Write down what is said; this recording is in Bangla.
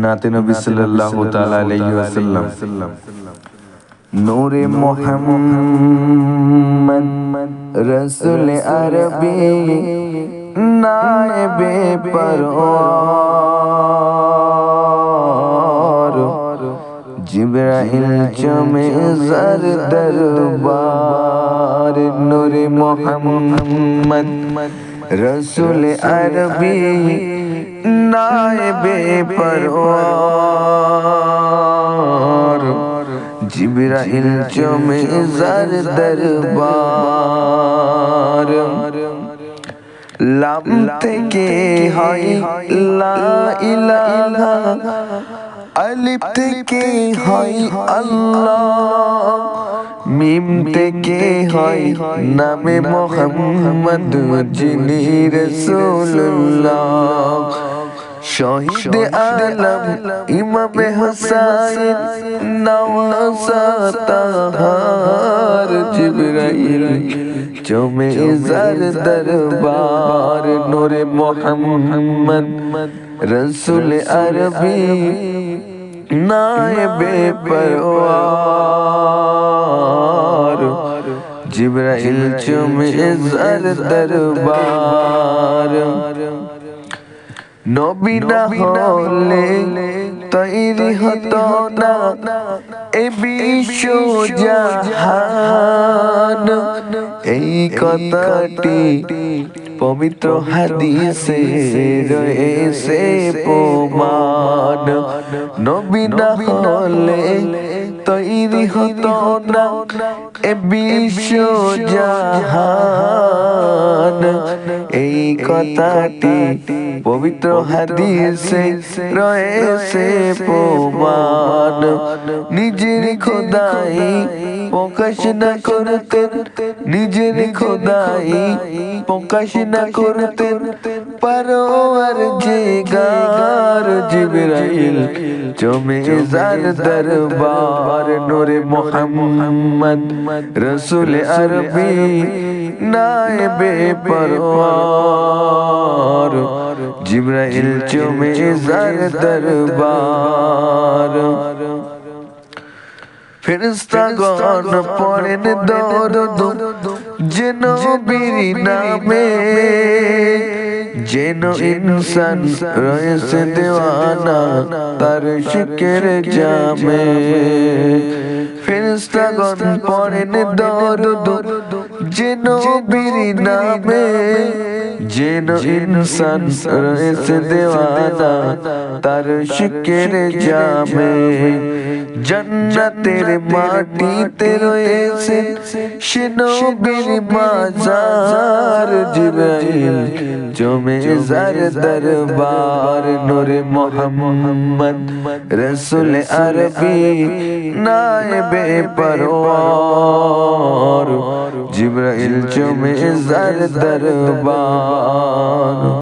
नाते नबी सल्लल्लाहु ताला अलैहि वसल्लम नूरे मोहम्मद रसूल अरबी नाएबे परवार जिब्राइल चमे ज़र दरबार नूरे मोहम्मद रसूल अरबी नाएबे परवार जिब्राइल चमे ज़र दरबार लाम থেকে হয় লা ইলাহা আলিফ থেকে হয় আল্লাহ মিম থেকে হয় নামে মুহাম্মদ যিনি রাসূলুল্লাহ শহীদ আলম ইমাম হুসাইন নওয়াজা তাহার জিবরাইল চমে ज़र दरबार नूरे मोहम्मद रसूल अरबी नाएबे परवार जिब्राइल चुमे ज़र दरबार नबी ना होले तैरी हतो ना ए विश्व জাহান এই কথাটি পবিত্র হাদিসে রয়েছে প্রমাণ নবী না হলে তৈরি হতো না এ বিশ্ব জাহান এই কথাটি পবিত্র হাদিসে রয়েছে প্রমাণ নিজের খোদাই প্রকাশ না করতেন নিজের খোদাই প্রকাশ না করতেন পরওয়ার জিগার জিবরাইল চমে ज़र दरबार नूरे मोहम्मद रसूल अरबी नाएबे परवार जिब्राइल चुमे ज़र दरबार ফেরেশতাগণ পড়েন দরুদ যে নবীর নামে যেন ইনসান রয়েছে দেওয়ানা তার শিকের জামে ফেরেশতাগণ পড়েন দরুদ যে নবীর নামে যেন ইনসান রয়েছে দেওয়ানা তার শিকের জামে জান্নাতের মাটিতে রয়েছে সে নবীর মাজার জিবরাইল চমে ज़र दरबार नूरे मोहम्मद रसूल अरबी नाएबे परवार जिब्राइल चमে ज़र दरबार।